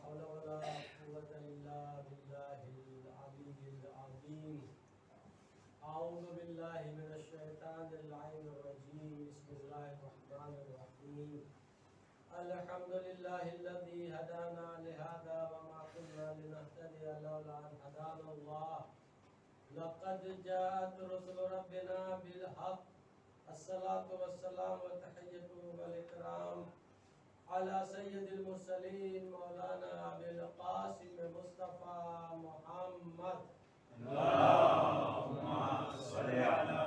حول ولا قوة إلا بالله العلي العظيم. أعوذ بالله من الشيطان اللعين الرجيم. بسم الله الرحمن الرحيم. الحمد لله الذي هدانا لهذا وما كنا لنهتدي لولا أن هدانا الله. لقد جاءت رسل ربنا بالحق. الصلاة والسلام والتحية والإكرام على سيد المرسلين مولانا أبي القاسم مصطفى محمد. اللهم صل على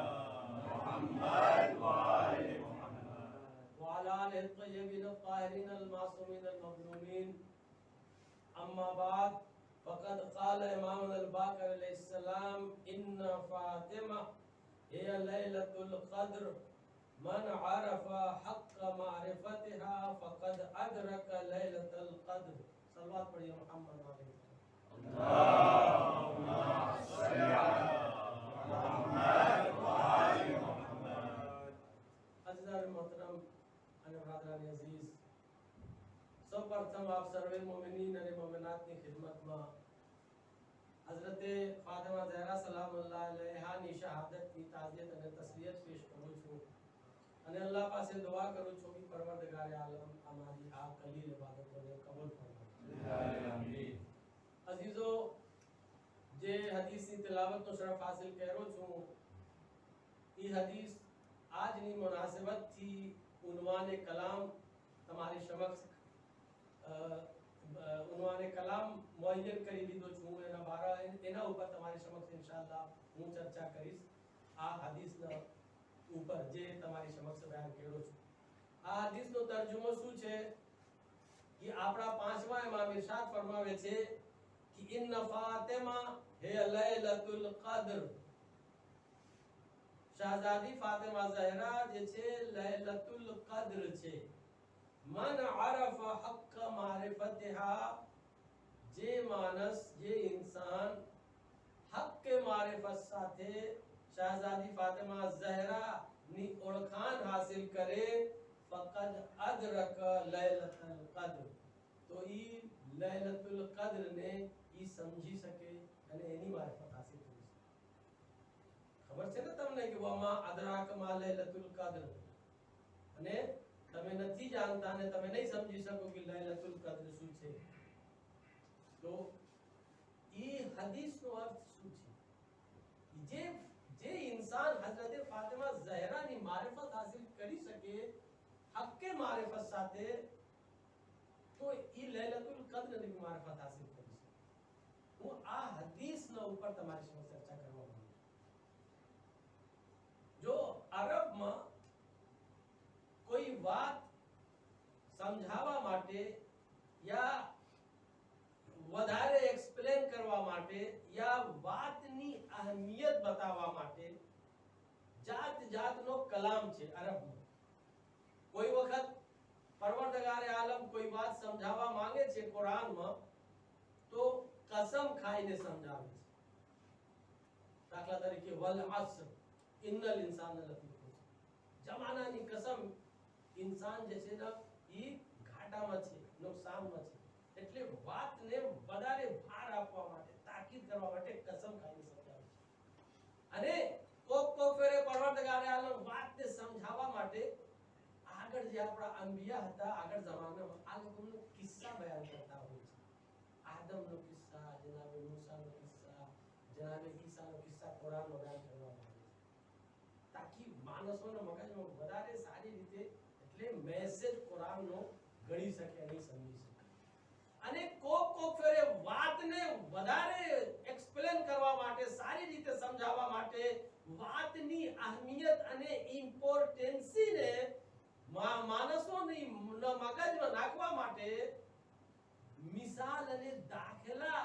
محمد وآل محمد وعلى آله الطيبين الطاهرين المعصومين المظلومين. أما بعد، فقد قال إمامنا الباقر عليه السلام: إن فاطمة هي ليلة القدر. من عرف حق معرفتها فقد أدرك ليلة القدر. صلوات پڑھیے محمد علیہ. اللهم صل على محمد وآل محمد. عزیزان محترم، برادران عزیز، سب پرتم آپ سروے مومنین اور مومنات کی خدمت میں حضرت فاطمہ زہرا سلام اللہ علیہا نی شہادت کی تعزیت اور تسلیت پیش کروں چھوں અને અલ્લાહ પાસે દુઆ કરું છું કે પરવરદગાર આલમ અમારી આ કલીલ ઇબાદતોને કબૂલ ફરમાવે. આમીન. અઝીઝો, જે હદીસની તિલાવતનો શરફ હાસિલ કર્યો છું, એ હદીસ આજની મુનાસિબતથી ઉન્વાન કલામ તમારી સમક્ષ ઉન્વાન કલામ મુઅય્યન કરી દીધો છું. એના ઉપર તમારી સમક્ષ ઇન્શાઅલ્લાહ હું ચર્ચા કરીશ. આ હદીસના ઉપર જે તમારી સમક્ષ બયાન કર્યો છું. આ હદીસનો તર્જુમો શું છે કે આપણા પાંચમા ઇમામ ઇરશાદ ફરમાવે છે કે ઇન્ન ફાતિમા હે લૈલતુલ કદ્ર. શાહઝાદી ફાતિમા ઝહરા જે છે લૈલતુલ કદ્ર છે. મન અરફ હક્ક મારિફતહા, જે માનસ જે ઇન્સાન હક્ક મારિફત સાથે શાહઝાદી ફાતિમા ઝહરા ની ઓળખાણ હાસિલ કરે, ફકદ અદરક લૈલતુલ કદ્ર, તો ઈ લૈલતુલ કદ્ર ને ઈ સમજી શકે અને એની મારિફત હાસિલ કરી શકે. ખબર છે ને તમને કે વમા અદરાક મા લૈલતુલ કદ્ર, અને તમે નથી જાણતા ને તમે નહીં સમજી શકો કે લૈલતુલ કદ્ર શું છે. તો ઈ હદીસનો અર્થ શું છે? જે इंसान हजरत फातिमा ज़हरा ની મારિફત હાસિલ કરી શકે હક્કે મારિફત સાથે, તો ઈ લૈલતુલ કદ્ર ની મારિફત હાસિલ કરી શકે. હું આ હદીસના ઉપર તમારી સાથે ચર્ચા કરવા માંગુ છું. જો અરબમાં કોઈ વાત સમજાવવા માટે યા વધારે એક્સપ્લેન કરવા માટે યા વાતની અહેમિયત બતાવવા માટે જાત જાતનો કલામ છે અરબમાં. કોઈ વખત પરવરદગાર આલમ કોઈ વાત સમજાવવા માંગે છે કુરાનમાં, તો કસમ ખાઈને સમજાવે છે. દાખલા તરીકે વલ અસ્ર ઇન્નલ ઇન્સાન લફી ખુસર, જમાનાની કસમ, ઇન્સાન જે છે ને ઈ ઘાટામાં છે, નુકસાનમાં છે. એટલે વાતને વધારે ભાર આપવા માટે, તાકીદ કરવા માટે કસમ ખાઈને સમજાવે છે. અને કોક ફેરે પરવરદગાર આલમ વાતને સમજાવવા માટે આગળ જે આપણા અંબિયા હતા આગળ જમાનામાં, આ લોકોનો કિસ્સા બયાન કરતા હોય છે. આદમનો કિસ્સા, જનાબે મૂસાનો કિસ્સા, જનાબે ઈસાનો કિસ્સા કુરાનમાં બયાન કરવામાં આવે છે, તાકી માણસોના મગજમાં વધારે સારી રીતે એટલે મેસેજ કુરાનનો ગળી શકે અને સમજી શકે. અને કોક ફેરે વાતને વધારે એક્સપ્લેન કરવા માટે, સારી રીતે સમજાવવા માટે, વાતની અહેમિયત અને ઇમ્પોર્ટન્સીને માણસોની મગજમાં નાખવા માટે મિસાલ અને દાખલા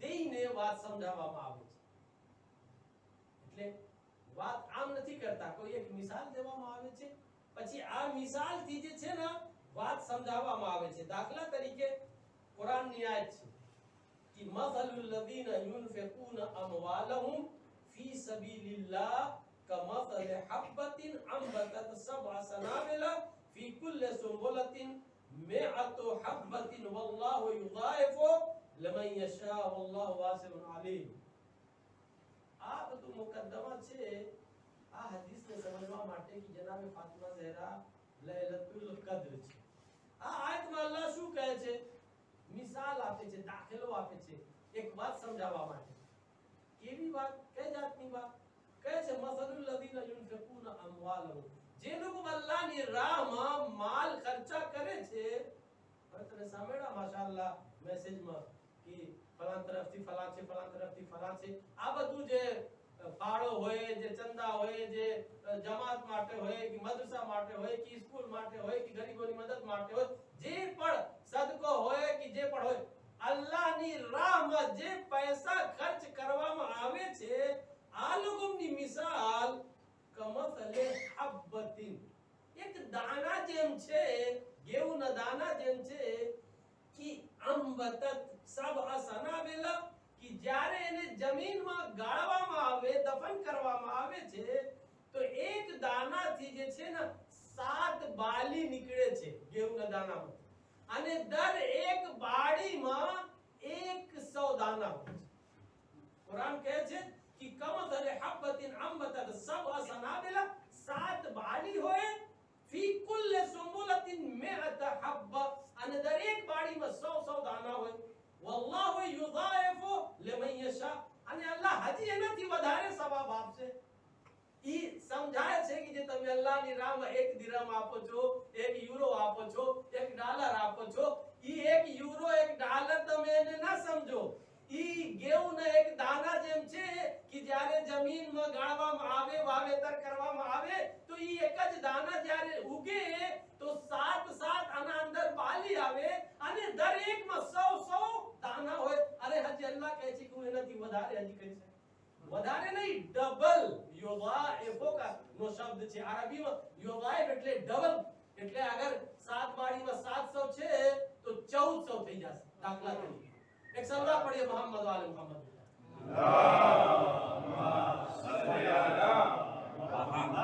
દઈને વાત સમજાવવામાં આવે છે. એટલે વાત આમ નથી કરતા, કોઈ એક મિસાલ દેવામાં આવે છે, પછી આ મિસાલથી જે છે ને વાત સમજાવવામાં આવે છે. દાખલા તરીકે कुरान ની આયત છે कि मसलुल लदीन युनफिकून अमवालहुम फी सबीलिल्लाह कमसल हब्बतिन अंबतत सब'a सनाबिला फी कुल्li सुंबुलतिन મિઅતુ હબ્બતિન વલ્લાહુ યુદાઇફુ લમન યશા વલ્લાહુ વાસિઉન અલીમ. આ બધું મુકદ્દમા છે આ હદીસને સમજવા માટે કે જનાબે ફાતિમા ઝહરા લૈલતુલ કદ્ર છે. આ આયતમાં અલ્લાહ શું કહે છે? મિસાલ આપે છે, દાખલો આપે છે એક વાત સમજાવવા માટે. કેવી વાત? કઈ જાતની વાત? કહે છે મસલુલ લઝીના યુનફિકૂન અમવાલહુમ, જે લોકો અલ્લાહની રાહમાં માલ ખર્ચા કરે છે. હવે તમે સાંભળ્યા માશાઅલ્લાહ મેસેજમાં કે ફલાણ તરફથી ફલાણ છે, ફલાણ તરફથી ફલાણ છે. આ બધું જે ફાળો હોય, જે ચંદા હોય, જે જમાત માટે હોય કે મદરસા માટે હોય કે સ્કૂલ માટે હોય કે ગરીબોની મદદ માટે હોય, જે પણ સદકો હોય કે જે પણ હોય, અલ્લાહની રાહમાં જે પૈસા ખર્ચ કરવામાં આવે છે, આ લોકોની મિસાલ કમસલે હબ્બતિન, એક દાણા જેમ છે, ગેહુંના દાણા જેમ છે કે અંબતત સબઅ સનાબિલા, કે જ્યારે એને જમીનમાં ગાળવામાં આવે, દફન કરવામાં આવે છે, તો એક દાનાથી જે છે ને 7 બાલી નીકળે છે ગેહુંના દાણામાં, અને દર એક બાળીમાં 100 દાના હોય છે. કુરાન કહે છે કે કમસલે હબ્બતિન અંબતત સબઅ સનાબિલા, 7 બાલી હોય, ફી કુલ્લ સુંબુલતિન મિઅત હબ્બા, અને દરેક બાળીમાં 100 દાના હોય. વલ્લાહુ યુદાઇફુ લિમન યશા, અને અલ્લાહ હજી એનાથી વધારે સવાબ આપશે. ઈ સમજાય છે કે જે તમે અલ્લાહની રાહમાં 1 દિરહમ આપો છો, 1 યુરો આપો છો, 1 ડોલર આપો છો, ઈ 1 યુરો 1 ડોલર તમે એને ના સમજો. ઈ ગેહુંના એક દાણા જેમ છે કે જ્યારે જમીનમાં ગાળવામાં આવે, વાવેતર કરવામાં આવે, તો ઈ એક જ દાણા જ્યારે ઉગે તો 7 આના અંદર બાલી આવે, અને દરેકમાં 100 દાના હોય. અરે હજી અલ્લાહ કહે છે કે હું એનાથી વધારે હજી કહી શકું. વધારે નહીં, ડબલ. યુદાઇફુ નો શબ્દ છે અરબીમાં. યુદાઇફ એટલે ડબલ, એટલે અગર 7 બાળીમાં 700 છે તો 1400 થઈ જશે. દાખલા તરીકે એક સલવા પઢીએ મોહમ્મદ વાલે મોહમ્મદ. અલ્લાહુમ્મા સલ્લી અલા મુહમ્મદ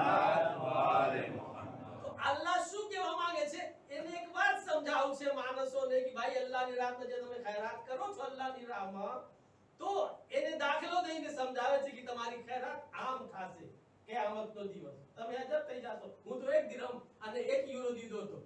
વાલે મુહમ્મદ. તો અલ્લાહ શું કહેવા માંગે છે? એને એક વાત સમજાવું છે માણસોને કે ભાઈ અલ્લાહની રાહમાં જે તમે ખૈરાત કરો છો અલ્લાહની રાહમાં, તો એને દાખલો દઈને સમજાવે છે કે તમારી ખૈરાત આમ થશે કિયામતનો દિવસ. તમે અજબ થઈ જાશો, હું તો 1 દિરહમ અને 1 યુરો દીધો હતો.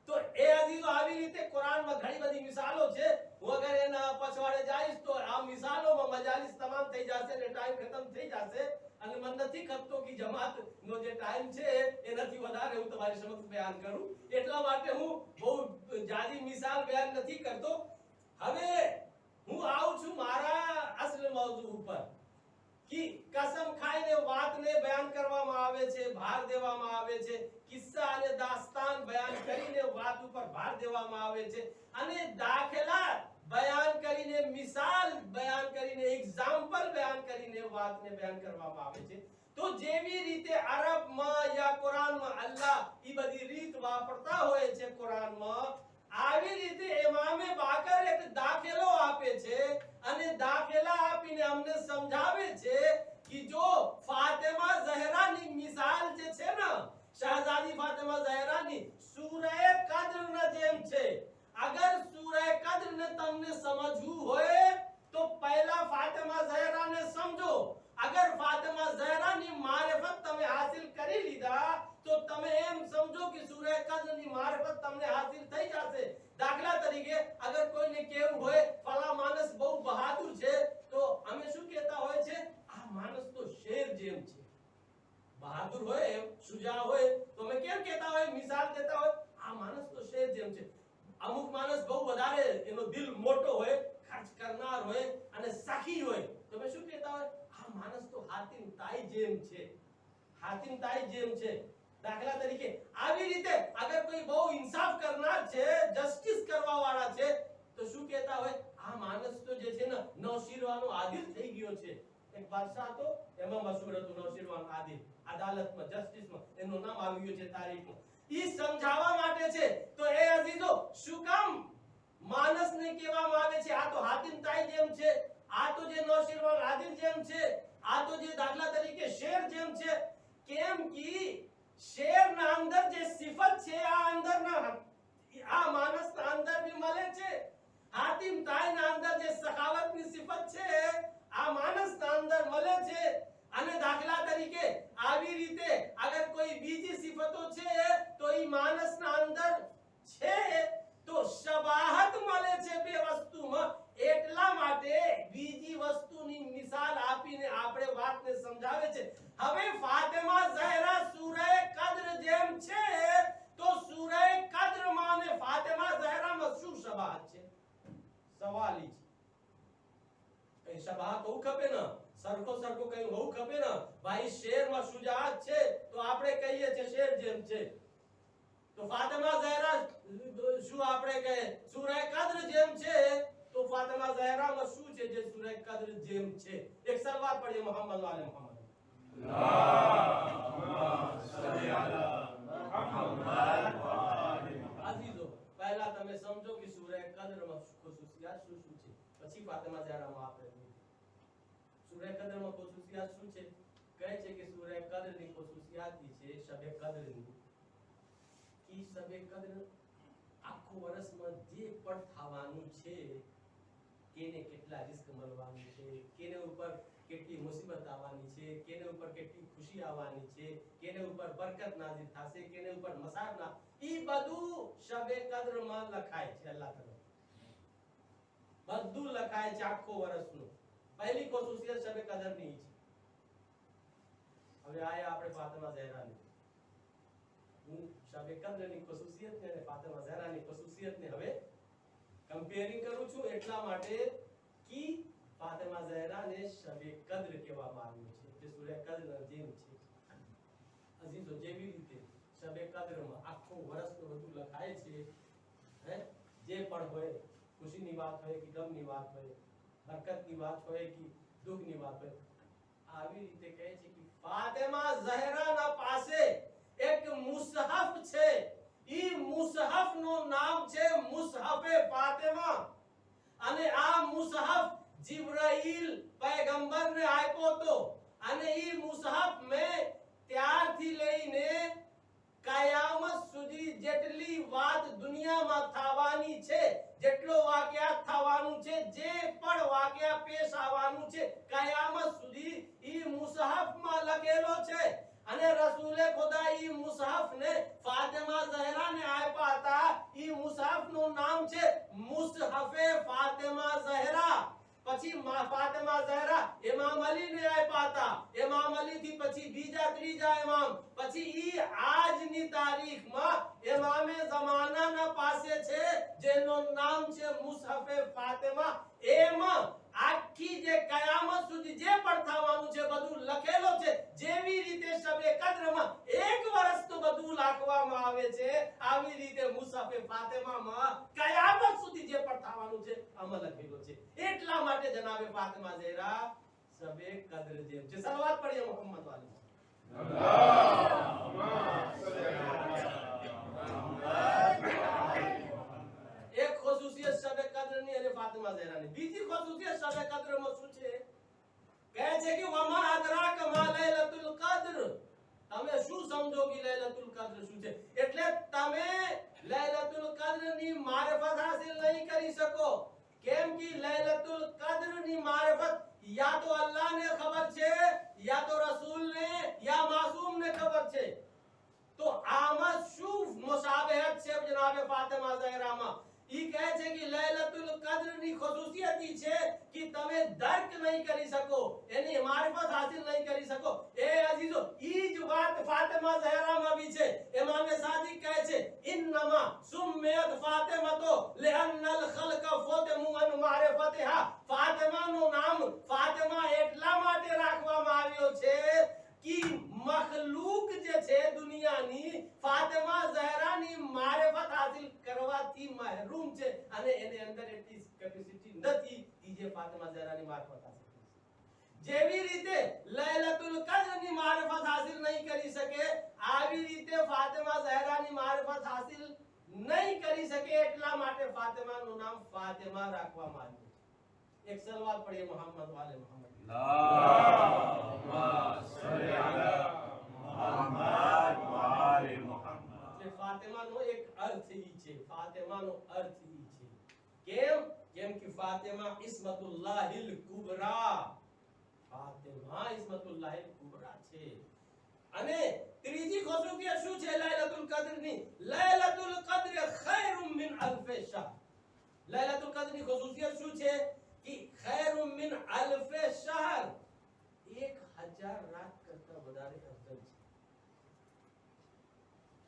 તો એ અજીઝો આવી રીતે કુરાનમાં ઘણી બધી મિસાલો છે. હું અગર એના પછવાડે જઈશ તો આ મિસાલોમાં મજાલિસ તમામ થઈ જશે ને ટાઈમ ખતમ થઈ જશે, અને મને નથી ખપતો કે જમાતનો જે ટાઈમ છે એનાથી વધારે હું તમારી સમક્ષ બયાન કરું. એટલા માટે હું બહુ જાજી મિસાલ બયાન નથી કરતો. હવે હું આવું છું મારા અસલ મૌજુ ઉપર કે કસમ ખાઈને વાતને બયાન કરવામાં આવે છે, ભાર દેવામાં આવે છે, કિસ્સા અને દાસ્તાન બયાન કરીને વાત ઉપર ભાર દેવામાં આવે છે, અને દાખલા બયાન કરીને, મિસાલ બયાન કરીને, એક્ઝામ્પલ બયાન કરીને વાતને બયાન કરવામાં આવે છે. તો જેવી રીતે અરબમાં યા કુરાનમાં અલ્લાહ ઈ બધી રીત વાપરતા હોય છે કુરાનમાં, આવી રીતે ઇમામે બાકર એક દાખલો આપે છે, અને દાખલા આપીને અમને સમજાવે છે કે જો ફાતિમા ઝહરાની મિસાલ જે છે ને, શહઝાદી ફાતિમા ઝહરાની સૂરે કદ્રના જેમ છે. અગર સૂરે કદ્રને તમને સમજવું હોય તો પહેલા ફાતિમા ઝહરાને સમજો. અગર ફાતિમા ઝહરાની મારિફત તમે હાસિલ કરી લીધા તો તમે એમ સમજો કે સૂરે કદ્રની મારિફત તમને હાસિલ થઈ જશે. દાખલા તરીકે અગર કોઈને કેવું હોય ફલા માણસ બહુ બહાદુર છે, તો અમે શું કહેતા હોય છે? આ માણસ તો શેર જેમ છે. બહાદુર હોય, શુજા હોય તો અમે કેમ કહેતા હોય, મિસાલ દેતા હોય, આ માણસ તો શેર જેમ છે. અમુક માણસ બહુ વધારે એનો દિલ મોટો હોય, ખર્ચ કરનાર હોય અને સખી હોય, તો અમે શું કહેતા હોય? આ માણસ તો હાતિમ તાઈ જેમ છે. હાતિમ તાઈ જેમ છે. દાખલા તરીકે આવી રીતે અગર કોઈ બહુ ઇન્સાફ કરનાર છે, જસ્ટિસ કરવા વાળા છે, તો શું કહેતા હોય? આ માણસ તો જે છે ને નૌશીરવાનો આદિલ થઈ ગયો છે. એક બાદશાહ હતો, એમાં મશહૂર હતું નૌશીરવાનો આદિલ. અદાલતમાં, જસ્ટિસમાં એનું નામ આવ્યું છે તારીખમાં. ઈ સમજાવવા માટે છે. તો એ અઝીઝો શું કામ માણસને કહેવામાં આવે છે આ તો હાતિમ તાઈ જેમ છે, આ તો જે નૌશીરવાનો આદિલ જેમ છે, આ તો જે દાખલા તરીકે શેર જેમ છે? કેમ કે શેરના અંદર જે સિફત છે આ અંદરના આ ફાતિમતાઈના અંદર જે સખાવતની સિફત છે આ માણસના અંદર મળે છે અને દાખલા તરીકે આવી રીતે અગર કોઈ બીજી સિફતો છે તો ઈ માણસના અંદર છે તો શબાહત મળે છે બે વસ્તુમાં એટલા માટે બીજી વસ્તુની મિસાલ આપીને આપણે વાતને સમજાવે છે હવે ફાતિમા ઝહરા સૂરે કદ્ર જેમ છે તો સૂરે કદ્રમાં અને ફાતિમા ઝહરામાં શું શબાહત છે સવાલ ઈ છે એ શબાહત હોવું ખપે ને સરખો કઈ હોવું ખપે ને ભાઈ શેરમાં શુજાઅત છે તો આપણે કહીએ છે શેર જેમ છે તો ફાતિમા ઝહરા શું આપણે કહે સૂરે કદ્ર જેમ છે તો ફાતિમા ઝહરામાં શું છે જે સૂરે કદ્ર જેમ છે એક સલવાત પढ़िए मोहम्मद वाले मोहम्मद અઝીઝો પહેલા તમે સમજો કે સૂરે કદ્રમાં ખુસુસિયાત શું શું છે પછી ફાતિમા ઝહરામાં આપણે સૂરે કદ્રમાં ખુસુસિયાત શું છે કહે છે કે સૂરે કદ્રની ખુસુસિયાત છે શબે કદ્રની કી શબે કદ્ર આખો વર્ષમાં જે પણ થવાનું છે કેને કેટલા રિસ્ક મળવાનું છે કેને ઉપર કેટલી મુસીબત આવવાની છે કેને ઉપર કેટલી ખુશી આવવાની છે કેને ઉપર બરકત નાઝિલ થશે કેને ઉપર મસાબ ના ઈ બધું શબે કદ્રમાં લખાય છે અલ્લાહ તરફ બધું લખાય છે આખો વર્ષનું પહેલી ખુસુસિયત શબે કદ્રની છે હવે આયા આપણે ફાતિમા ઝહરાની હું શબે કદ્રની ખુસુસિયત ને ફાતિમા ઝહરાની ખુસુસિયત ને હવે કમ્પેરિંગ કરું છું એટલા માટે કે ફાતિમા ઝહરાને શબે કદ્ર કહેવામાં આવ્યું છે જે સૂરે કદ્ર જેમ છે અઝીઝો જેવી રીતે શબે કદ્રમાં આખો વર્ષનું બધું લખાય છે હે જે પણ હોય ખુશીની વાત હોય કે ગમની વાત હોય બરકતની વાત હોય કે દુઃખની વાત હોય આવી રીતે કહે છે કે ફાતિમા ઝહરાના પાસે એક મુસહફ છે ઈ મુસહફ નું નામ છે મુસહફે ફાતિમા અને આ મુસહફ जिब्राइल पैगंबर ने आप्यो तो અને ઈ મુસહફ મે ત્યારથી લઈને કયામત સુધી જેટલી વાત દુનિયામાં થવાની છે જેટલો વાકયા થવાનું છે જે પણ વાકયા પેશ આવવાનું છે કયામત સુધી ઈ મુસહફમાં લખેલો છે અને રસૂલે ખુદા ઈ મુસહફ ને ફાતિમા ઝહરા ને આપ્યા હતા ઈ મુસહફ નું નામ છે મુસહફે ફાતિમા ઝહરા પછી ફાતિમા ઝહરા ઇમામ અલી ને આપ્યા હતા ઇમામ અલી થી પછી બીજા ત્રીજા ઇમામ પછી ઈ આજની તારીખમાં ઇમામે ઝમાનાના પાસે છે જેનું નામ છે મુસહફે ફાતિમા એમાં આખી જે કયામત સુધી જે પણ થવાનું છે બધું લખેલો છે જેવી રીતે શબે કદ્રમાં એક વર્ષ તો બધું લખવામાં આવે છે આવી રીતે મુસહફે ફાતિમામાં કયામત સુધી જે પણ થવાનું છે આમાં લખેલો છે એટલા માટે જનાબે ફાતિમા ઝહરા શબે કદ્ર જેમ છે સલવાત પढ़िए મોહમ્મદ વાલે એક ખુસુસિયત શબે કદ્રની અને ફાતિમા ઝહરાની બીજી ખુસુસિયત શબે કદ્રમાં શું છે કહે છે કે વમા અદરાક મા લૈલતુલ કદ્ર તમે શું સમજો કે લૈલતુલ કદ્ર શું છે એટલે તમે લૈલતુલ કદ્રની મારિફત હાસિલ નહીં કરી શકો કેમ કે લૈલતુલ કદ્રની મારિફત या तो अल्लाह ने खबर છે या तो रसूल ने या मासूम ने खबर છે तो આમાં શું મુશાબહત છે જનાબ ફાતિમા ઝહરામાં ઈ કહે છે કે લૈલતુલ કદ્રની ખુસુસિયત ઈ છે કે તમે દર્ક નહીં કરી શકો એની મારિફત હાસિલ નહીં કરી શકો એ અઝીઝો ઈ જ વાત ફાતિમા ઝહરામાં ભી છે ઇમામ સાદિક કહે છે ઇન્नमा સુમ્મિયત ફાતિમા લિઅન્નલ ખલ્ક ફતમુ અન મારિફતહા ફાતિમાનું નામ ફાતિમા એટલા માટે રાખવામાં આવ્યો છે કે મખલૂક જે છે દુનિયાની ફાતિમા ઝહરાની મારિફત હાસિલ કરવાથી મહરૂમ છે અને એને અંદર એટલી કેપેસિટી નથી કે જે ફાતિમા ઝહરાની મારિફત હાસિલ કરી શકે જેવી રીતે લૈલતુલ કદ્રની મારિફત હાસિલ નહીં કરી શકે આવી રીતે ફાતિમા ઝહરાની મારિફત હાસિલ નહીં કરી શકે એટલા માટે ફાતિમાનું નામ ફાતિમા રાખવામાં આવ્યું છે એક સલવાત પढ़िए मोहम्मद वाले मोहम्मद ફાતિમાનો એક અર્થ ઈ છે ફાતિમાનો અર્થ ઈ છે કેમ કે ફાતિમા ઇસ્મતુલ્લાહિલ કુબરા, ફાતિમા ઇસ્મતુલ્લાહિલ કુબરા છે. અને ત્રીજી ખુશિયત શું છે લૈલતુલ કદ્રની? લૈલતુલ કદ્ર ખૈરુમ મિન અલ્ફ શાહ. લૈલતુલ કદ્રની ખુશિયત શું છે કે ખૈરુમ મિન અલ્ફ શહર, 1000 રાત કરતા વધારે અફઝલ છે.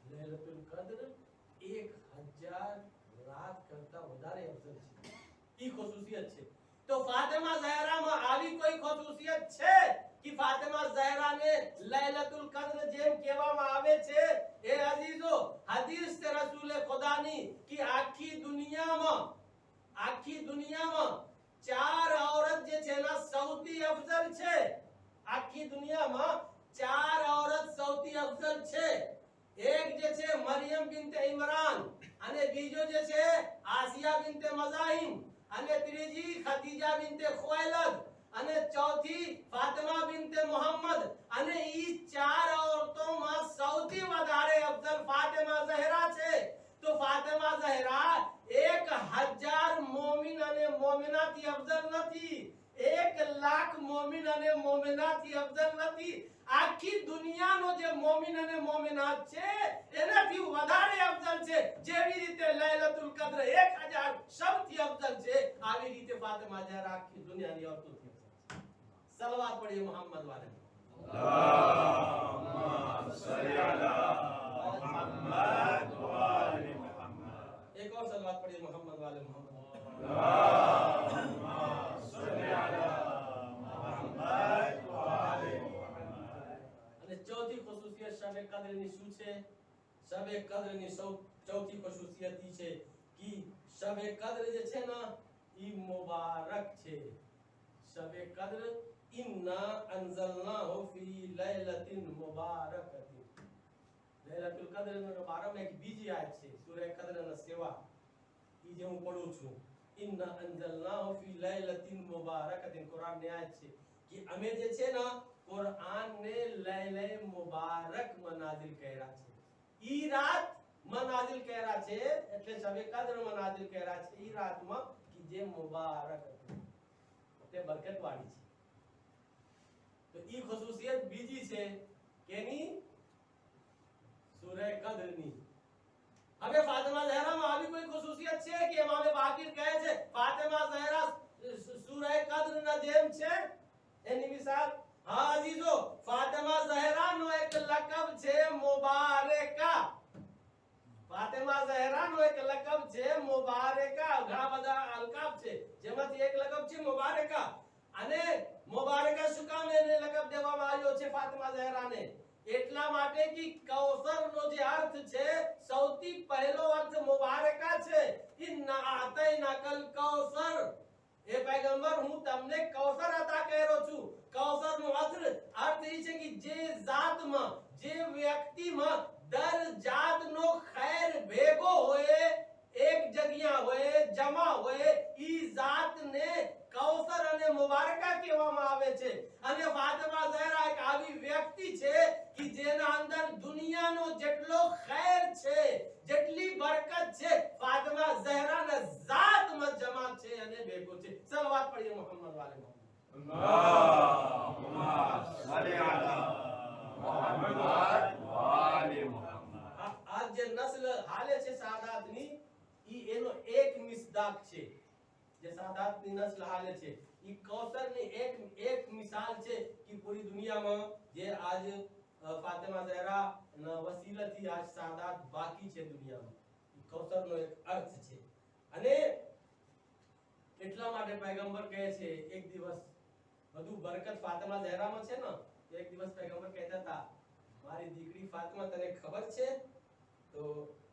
લૈલતુલ કદ્ર 1000 રાત કરતા વધારે અફઝલ છે. ઈ ખુશિયત છે. તો ફાતિમા ઝહરામાં આવી કોઈ ખુશિયત છે કે ફાતિમા ઝહરાને લૈલતુલ કદ્ર જેમ કહેવામાં આવે છે? એ અઝીઝો, હદીસ છે રસૂલ ખુદાની કે આખી દુનિયામાં 4 औरत જે છે ના સૌથી અફઝલ છે. આખી દુનિયામાં 4 औरत સૌથી અફઝલ છે. એક જે છે મરિયમ બિન્તે ઇમરાન, અને બીજો જે છે આસિયા બિન્તે મઝાહિમ, અને ત્રીજી ખદીજા બિન્તે ખુવાઇલદ, અને ચોથી ફાતિમા બિન્તે મોહમ્મદ. અને ઈ 4 औरतोમાં સૌથી વધારે અફઝલ ફાતિમા ઝહરા છે. તો ફાતિમા ઝહરા 1000 મોમિન અને મોમિનાથી અફઝલ નથી, 1,00,000 મોમિન અને મોમિનાથી અફઝલ નથી. આખી દુનિયાનો જે મોમિન અને મોમિનાત છે એનાથી વધારે અફઝલ છે. જેવી રીતે લૈલતુલ કદ્ર 1000 સૌથી અફઝલ છે, આવી રીતે ફાતિમા ઝહરા આખી દુનિયાની औरतोથી અફઝલ છે. સલવાત પढ़िए मोहम्मद वाले अल्लाहुम्मा सल्ली अला मुहम्मद व आलि मुहम्मद. एक और सलवात पढ़िए मोहम्मद वाले मोहम्मद. अल्लाहुम्मा सल्ली अला मुहम्मद व आलि मुहम्मद. અને ચોથી ખુશિયત શબે કદ્રની શું છે? શબે કદ્રની ચોથી ખુશિયત ઈ છે કે શબે કદ્ર જે છે ને ઈ મુબારક છે. શબે કદ્ર ઇન્ના અંઝલનાહુ ફી લૈલતિન મુબારકતિન. લૈલતુલ કદ્રનો બારામાં એક બીજી આયત છે સૂરા કદ્રના સેવા, ઈ જે હું પઢું છું. ઇન્ના અંઝલનાહુ ફી લૈલતિન મુબારકતિન કુરાનની આયત છે કે અમે જે છે ને કુરાનને લૈલે મુબારક મનાઝિલ કર્યા છે. ઈ રાત મનાઝિલ કર્યા છે એટલે શબે કદ્ર મનાઝિલ કર્યા છે ઈ રાતમાં કે જે મુબારક હતી, તે બરકતવાળી છે. તો ઈ ખુશિયત બીજી છે કેની? સૂરા કદ્રની. હવે ફાતિમા ઝહરામાં આવી કોઈ ખુશિયત છે કે ઇમામ બાકીર કહે છે ફાતિમા ઝહરા સૂરા કદ્રના જેમ છે? એની મિસાલ, હા અઝીઝો, ફાતિમા ઝહરાનો એક લકબ છે મુબારકા. ફાતિમા ઝહરાનો એક લકબ છે મુબારકા. ઘણા બધા અલકાબ છે, જેમાંથી એક લકબ છે મુબારકા. અને મુબારકા શું કામ એને લકબ દેવામાં આવ્યો છે ફાતિમા ઝહરાને? એટલા માટે કે કૌસરનો જે અર્થ છે, સૌથી પહેલો અર્થ મુબારકા છે. ઇન્ના આતૈનાકલ કૌસર. એ પૈગંબર, હું તમને કૌસર અતા કર્યો છું. કૌસરનો અર્થ એ છે કે જે જાતમાં, જે વ્યક્તિમાં દર જાતનો ખૈર ભેગો હોય, એક જગ્યા હોય, જમા હોય, ઈ જાતને કૌસર અને મુબારકા કહેવામાં આવે છે. અને ફાતિમા ઝહરા એક આવી વ્યક્તિ છે કે જેના અંદર દુનિયાનો જેટલો ખૈર છે, જેટલી બરકત છે, ફાતિમા ઝહરાના જાતમાં જમા છે અને ભેગો છે. સલવાત પढ़िए મોહમ્મદ વાલે મોહમ્મદ. अल्लाहुम्मा सल्ली अला मुहम्मद व आलि मुहम्मद. आज જે નસ્લ હાલે છે સાદાતની, ઈ એનો એક મિસદાક છે. જે સાદાતની નસ્લ હાલે છે ઈ કૌસરની એક મિસાલ છે કે પૂરી દુનિયામાં જે આજ ફાતિમા ઝહરા ના વસીલાથી આજ સાદાત બાકી છે દુનિયામાં. ઈ કૌસરનો એક અર્થ છે. અને એટલા માટે પૈગંબર કહે છે એક દિવસ બધું બરકત ફાતિમા ઝહરામાં છે ને, એક દિવસ પૈગંબર કહેતા હતા મારી દીકરી ફાતિમા તને ખબર છે તો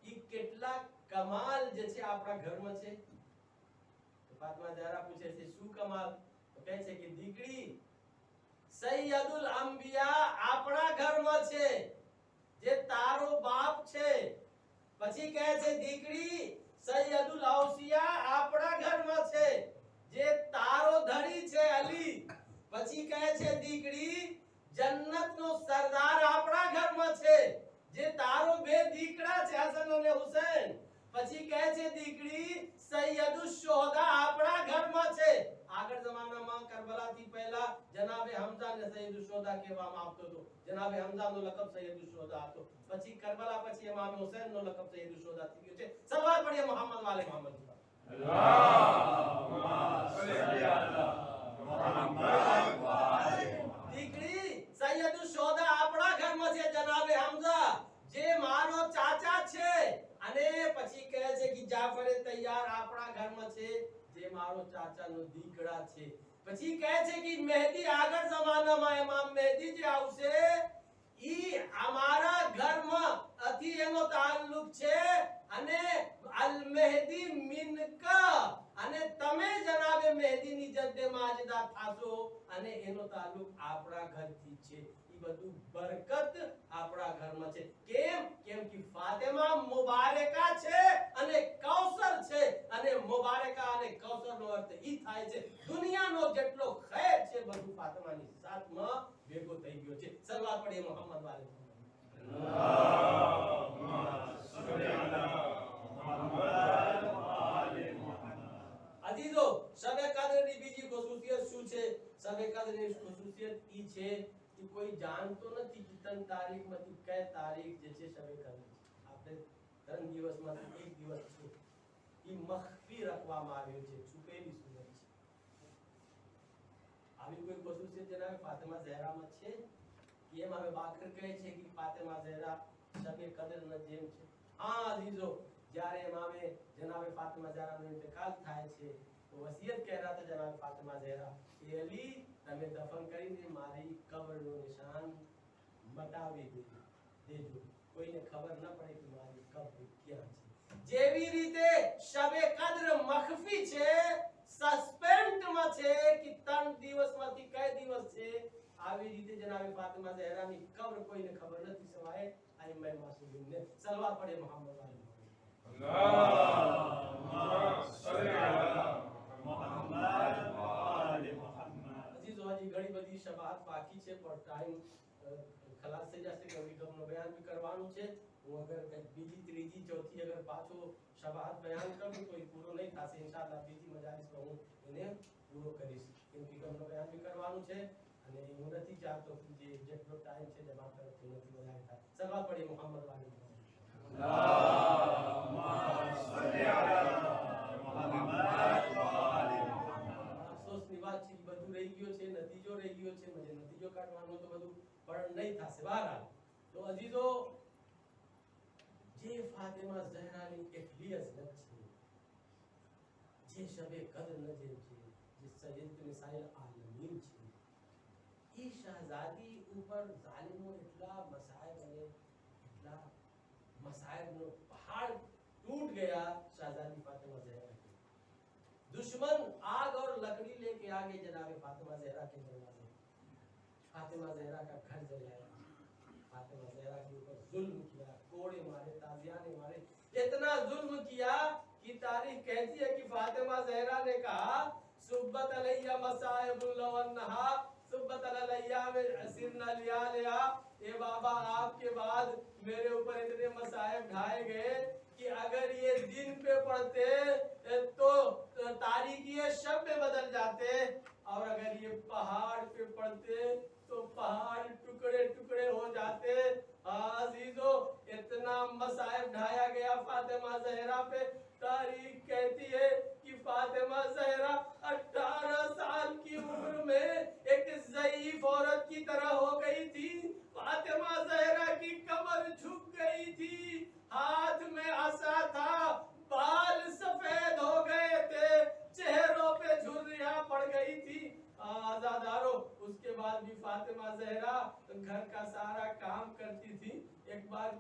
ઈ કેટલા કમાલ જે છે આપણા ઘરમાં છે? તો ફાતિમા ઝહરા પૂછે છે શું કમાલ? તો કહે છે કે દીકરી, સૈયદુલ અંબિયા આપણા ઘરમાં છે, જે તારો બાપ છે. પછી કહે છે દીકરી, સૈયદુલ ઔસિયા આપણા ઘરમાં છે, જે તારો ધણી છે અલી. પછી કહે છે દીકરી, જન્નતનો સરદાર આપણા ઘરમાં છે, જે તારો બે દીકરા છે હસન અને હુસૈન. પછી કહે છે દીકરી સૈયદુશ શોહદા આપણા ઘરમાં છે. આગળ જમાનામાં કરબલાથી પહેલા જનાબે હમઝાને સૈયદુશ શોહદા કહેવામાં આવતો હતો. જનાબે હમઝાનો લકબ સૈયદુશ શોહદા હતો. પછી કરબલા પછી ઇમામ હુસૈનનો લકબ સૈયદુશ શોહદા થઈ ગયો છે. સલવાત પઢીએ મોહમ્મદ વાલે મોહમ્મદ પર. અલ્લાહુમ્મા સલ્લી અલા મુહમ્મદ વ આલે મુહમ્મદ. દીકરી સૈયદુશ શોહદા આપણા ઘરમાં છે જનાબે હમઝા જે મારો ચાચા છે. અને પછી કહે છે કે જાફરે તૈયાર આપણા ઘરમાં છે જે મારો ચાચાનો દીકરા છે. પછી કહે છે કે મહેદી આગળ જમાનામાં ઇમામ મહેદી જે આવશે ઈ અમારા ઘરમાં અથી એનો તાલ્લુક છે. અને અલ મહેદી મિનકા અને તમે જનાબે મહેદીની જદ્દે માજદા થાશો અને એનો તાલ્લુક આપણા ઘરથી છે. ઈ બધું બરકત આપણા ઘરમાં છે. કેમ કે ફાતિમા મુબારકા છે અને કૌસર છે. અને મુબારકા અને કૌસરનો અર્થ ઈ થાય છે દુનિયાનો જેટલો ખૈર છે બધું ફાતિમાની સાથમાં ભેગો થઈ ગયો છે. સલવાત પઢીએ મોહમ્મદ વાલે મોહમ્મદ. અલ્લાહુમ્મા સલ્લી અલા મુહમ્મદ વ આલે મુહમ્મદ. અજીઝો શબે કદરની બીજી ખુસુસિયત શું છે? શબે કદરની ખુસુસિયત ઈ છે કે કોઈ જાણતો નથી કે ત્રણ તારીખમાંથી કઈ તારીખ જે છે શબે કદર છે. આપણે ત્રણ દિવસમાંથી એક દિવસ છે ઈ મખફી રાખવામાં આવ્યો છે, છુપેલી સુરત છે. આવી કોઈ ખુસુસિયત જનાબે ફાતિમા ઝહરામાં છે? એમ હવે બાકર કહે છે કે ફાતિમા ઝહરા શબે કદરના જેમ છે. હા અજીઝો, જ્યારે ઇમામે જનાબે ફાતિમા ઝહરાનો ઇંતકાલ થાય છે તો વસિયત કહેરા હતા જનાબે ફાતિમા ઝહરા કે અલી તમે દફન કરીને મારી કબરનું નિશાન મટાવી દેજો, કોઈને ખબર ન પડે કે મારી કબર ક્યાં છે. જેવી રીતે શબે કદ્ર મખફી છે, સસ્પેન્ડમાં છે કે ત્રણ દિવસમાંથી કઈ દિવસ છે, આવી રીતે જનાબે ફાતિમા ઝહરાની કબર કોઈને ખબર નથી સિવાય આઈમ્મા માસૂમીનને. સલવાત પઢે મોહમ્મદ વાલે મોહમ્મદ. અલ્લાહુમ્મા સલ્લી અલા મુહમ્મદ વ આલે મુહમ્મદ. અજીઝો હજી ઘણી બધી શબાત બાકી છે પણ ટાઈમ ખલાસ થઈ જશે કે વિગતનું બયાન બી કરવાનું છે. હું અગર બીજી ત્રીજી ચોથી અગર પાછો શબાત બયાન કરું તો એ પૂરો નહીં થશે. ઇન્શાઅલ્લાહ બીજી મજાલિસમાં હું એને પૂરો કરીશ. કેમ કે વિગતનું બયાન બી કરવાનું છે અને હું નથી ચાહતો કે જે જેટલો ટાઈમ છે જમા તરફથી નથી વધારે થાય. સલવાત પઢીએ મોહમ્મદ વાલે મોહમ્મદ. અલ્લાહુમ્મા સલ્લી અલા મુહમ્મદ વ આલે મુહમ્મદ. અફસોસની વાત છે કે બધું રહી ગયો છે, નતીજો રહી ગયો છે. મને નતીજો કાઢવાનો તો બધું પણ નહીં થશે. બહરહાલ તો અજીઝો, જે ફાતિમા ઝહરાની એટલી અઝમત છે, જે શબે કદ્ર નજર છે, જે સૈયદ નિસાઈલ આલમીન છે, ઈ શહઝાદી ઉપર જાલિમો એટલા મસાયબ અને એટલા मसाइब पहाड़ टूट गया शहजादी फातिमा ज़हरा के. दुश्मन आग और लकड़ी लेके आ गए जनाबे फातिमा ज़हरा के दरवाजे. फातिमा ज़हरा का घर जलाया, फातिमा ज़हरा के ऊपर जुल्म किया, कोड़े मारे, ताजियाने मारे, इतना जुल्म किया कि तारीख कहती है कि फातिमा ज़हरा ने कहा सुब्बत अलैया मसाइबुल लवन्नहा सुब्बत अलैया में असिरना लिया लिया. ये बाबा आपके बाद मेरे ऊपर इतने मसाइब ढाए गए कि अगर ये दिन पे पढ़ते तो तारीखी शब में बदल जाते और अगर ये पहाड़ पे पढ़ते तो पहाड़ टुकड़े टुकड़े हो जाते. अजीजों, इतना मसाइब ढाया गया फातिमा ज़हरा पे. तारीख कहती है कि फातिमा ज़हरा 18 साल की उम्र में एक ज़ईफ औरत की तरह हो गई थी. फातिमा ज़हरा की कमर झुक गई थी, हाथ में असा था, बाल सफेद हो गए थे, चेहरों पे झुर्रियां पड़ गई थी. आजादारो, उसके बाद भी फातिमा ज़हरा घर का सारा काम करती थी. एक बार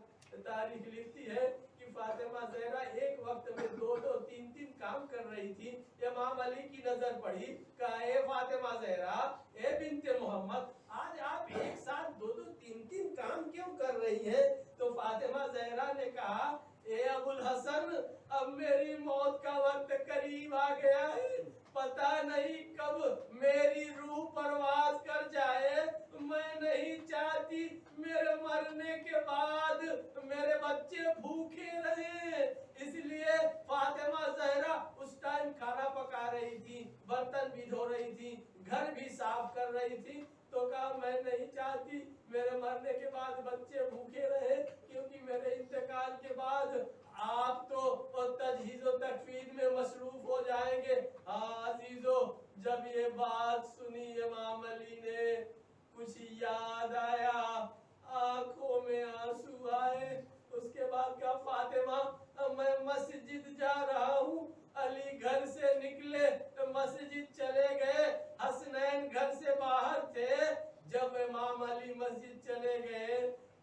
तारीख लिखती है कि फातिमा ज़हरा एक वक्त में 2-2 3-3 काम कर रही थी. इमाम अली की नजर पड़ी, कहा ए फातिमा ज़हरा, ए बिन्ते मोहम्मद, आज आप एक साथ 2-2 3-3 काम क्यों कर रही हैं? तो फातिमा ज़हरा ने कहा, ए अबुल हसन, अब मेरी मौत का वक्त करीब आ गया है, पता नहीं कब मेरी रूह परवाज कर जाए. मैं नहीं चाहती मेरे मरने के बाद मेरे बच्चे भूखे रहे, इसलिए फातिमा ज़हरा उस टाइम खाना पका रही थी, बर्तन भी धो रही थी, घर भी साफ कर रही थी। तो कहा मैं नहीं चाहती मेरे मरने के बाद बच्चे भूखे रहे, क्योंकि मेरे इंतकाल के बाद आप तो तजहीज़ व तकफीन में मसरूफ हो जाएंगे। हाँ अजीजों, जब ये बात सुनी इमाम अली ने, कुछ याद आया, आंखों में आंसू आए। उसके बाद कहा फातिमा मैं मस्जिद जा रहा हूँ। अली घर से निकले, मस्जिद चले गए। हसनैन घर से बाहर थे। जब इमाम अली मस्जिद चले गए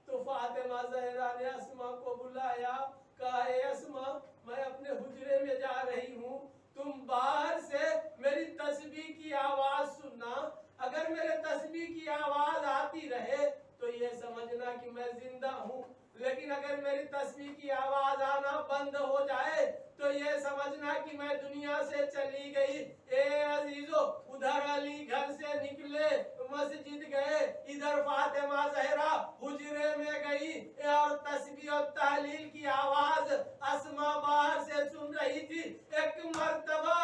तो फातिमा ज़हरा ने अस्मा को बुलाया, कहा ए अस्मा मैं अपने हुजरे में जा रही हूँ, तुम बाहर से मेरी तस्बीह की आवाज सुनना। अगर मेरे तस्बीह की आवाज आती रहे तो ये समझना कि मैं जिंदा हूँ, लेकिन अगर मेरी तस्बीह की आवाज आना बंद हो जाए तो ये समझना कि मैं दुनिया से चली गई। ए अजीजों, उधर अली घर से निकले, मस्जिद गए, इधर फातिमा ज़हरा हुजरे में गई और तस्बीह और तहलील की आवाज अस्मा बाहर से सुन रही थी। एक मर्तबा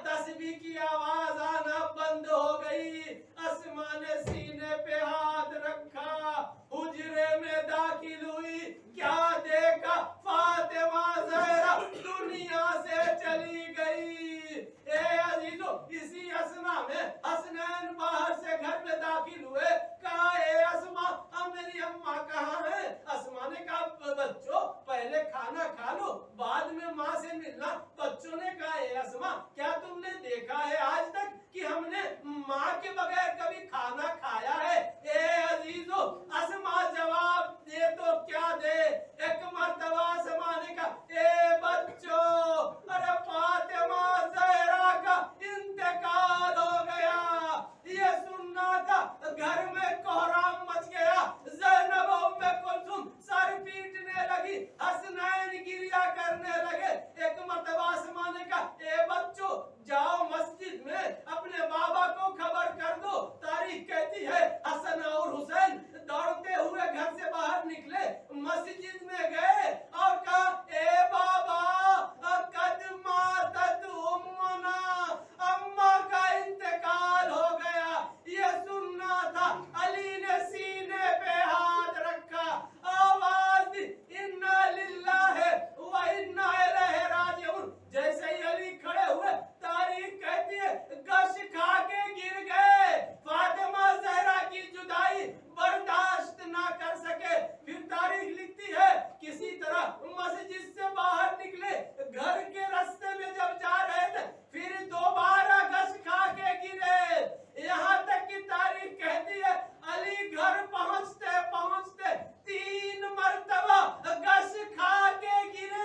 तस्बीह की आवाज आना बंद हो गई। अस्मा ने सीने पे हाथ रखा, हुजरे में दाखिल हुई, क्या देखा, फातिमा ज़हरा दुनिया से चली गई। ए अजीजों, इसी असना में हसनैन बाहर से घर में दाखिल हुए। कहा ए अस्मा अब मेरी अम्मा कहाँ है? अस्मा ने कहा बच्चों पहले खाना खा लो, बाद में माँ से मिलना। बच्चों ने कहा ए अस्मा क्या तुमने देखा है आज तक कि हमने माँ के बगैर कभी खाना खाया है? ए अजीजों, अस्मा जवाब दे तो क्या दे। एक मर्तबा अस्मा ने कहा ए बच्चों, अरे फातिमा ज़हरा का इंतकाल हो गया। ये सुनना था, घर में कोहराम मच गया। ज़ैनब उम्मे कुलसुम सर पीटने लगी, हसनैन गिरिया करने लगे। एक मर्तबा अस्मा ने कहा ए बच्चों जाओ मस्जिद में अपने बाबा को खबर कर दो। तारीख कहती है हसन और हुसैन दौड़ते हुए घर से बाहर निकले, मस्जिद में गए और कहा ए बाबा कद मातत उम्मना, अम्मा का इंतकाल हो गया। ये सुनना था। अली ने सीने पे हाथ रखा, आवाज दी इन्ना लिल्लाहि व इन्ना इलैहि राजिऊन। जैसे ही अली खड़े हुए, तारीख कहती है गश खा के गिर गए। फातिमा ज़हरा की जुदाई बर्दाश्त ना कर सके। फिर तारीख लिखती है किसी तरह मस्जिद से बाहर निकले, घर के रास्ते में जब जा रहे थे फिर दोबारा गश खा के गिरे। यहाँ तक की तारीख कहती है अली घर पहुंचते पहुंचते 3 मर्तबा गश खा के गिरे।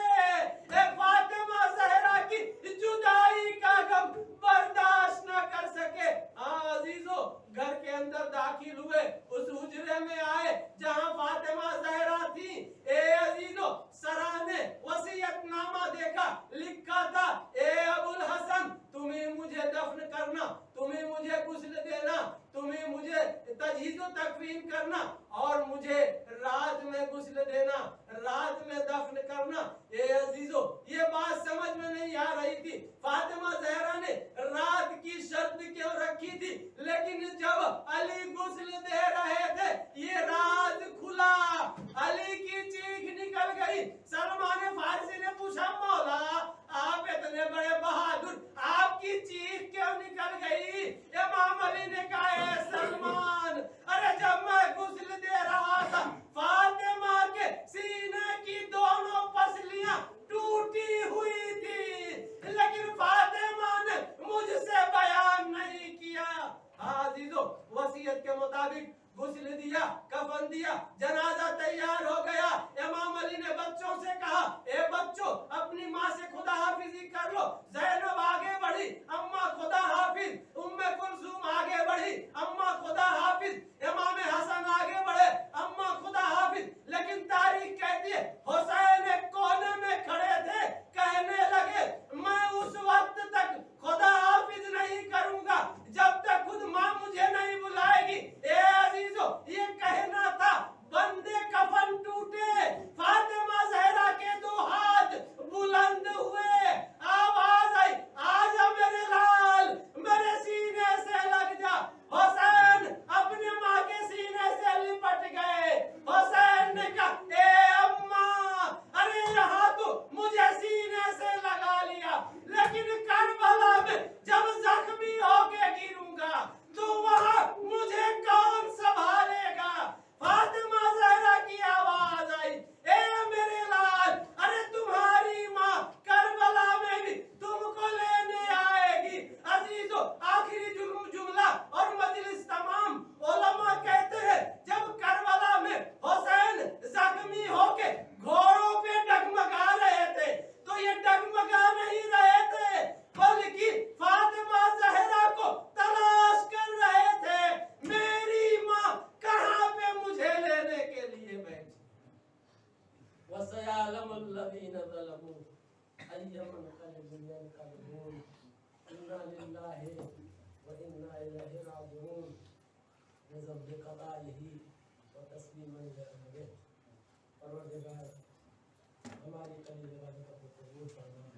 फातिमा ज़हरा की जुदाई का गम बर्दाश्त न कर सके। हाँ अजीजों, घर के अंदर दाखिल हुए, उस हुजरे में आए जहां फातिमा ज़हरा थी। ए अजीजों, सरा ने वसीयतनामा देखा, लिखा था ए अबुल हसन तुम्हें मुझे दफन करना, तुम्हें मुझे गुस्ल देना, तुम्हें मुझे तजहीज़ व तकफीन करना और मुझे रात में गुस्ल देना, रात में दफन करना। ए अजीजों, ये बात समझ में नहीं आ रही थी फातिमा ज़हरा ने रात की शर्त क्यों रखी थी, लेकिन जब अली गुस्ल दे रहे थे ये राज खुला, अली की चीख निकल गई। सलमान फारसी ने पूछा मौला आप इतने बड़े बहादुर, आपकी चीख क्यों निकल गई? इमाम अली ने कहा ए सलमान, अरे जब मैं गुस्ल दे रहा था फातिमा के सीने की दोनों पसलियां टूटी हुई थी, लेकिन फातिमा ने मुझसे बयान नहीं किया। अजीजों, वसीयत के मुताबिक गुस्ल दिया, कफन दिया, जनाजा तैयार हो गया। इमाम अली ने बच्चों से कहा ए बच्चों अपनी माँ से खुदा हाफिजी कर लो। ज़ैनब आगे बढ़ी, अम्मा खुदा हाफिज। उम्मे कुलसूम आगे बढ़ी, अम्मा खुदा हाफिज। इमाम हसन आगे बढ़े, अम्मा खुदा हाफिज। लेकिन तारीख कहती है हुसैन एक कोने में खड़े थे, कहने लगे मैं उस वक्त तक खुदा हाफिज नहीं करूंगा जब तक खुद माँ मुझे नहीं बुलाएगी। ए अजीजों, ये कहना था, बंदे कफन टूटे, फातिमा ज़हरा के 2 हाथ बुलंद हुए। من قلب ينقلبون إنا لله وإنا إليه راجعون نظم بقضائه وتسليما لأمره پروردگار ہماری قلیل عبادت کو قبول فرما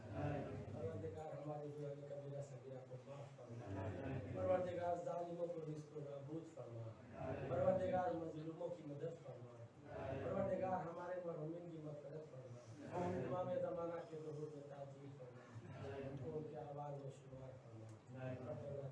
پروردگار ہماری گناہ کبیرہ صغیرہ کو معاف فرما پروردگار ظالموں کو رزق و نابود فرما پروردگار مظلوموں کی مدد فرما پروردگار ہمارے مرحومین کی مغفرت فرما امام زمانہ کے ظہور میں تاجیل فرما ان کو ان کے اعمال میں شمار فرما ربنا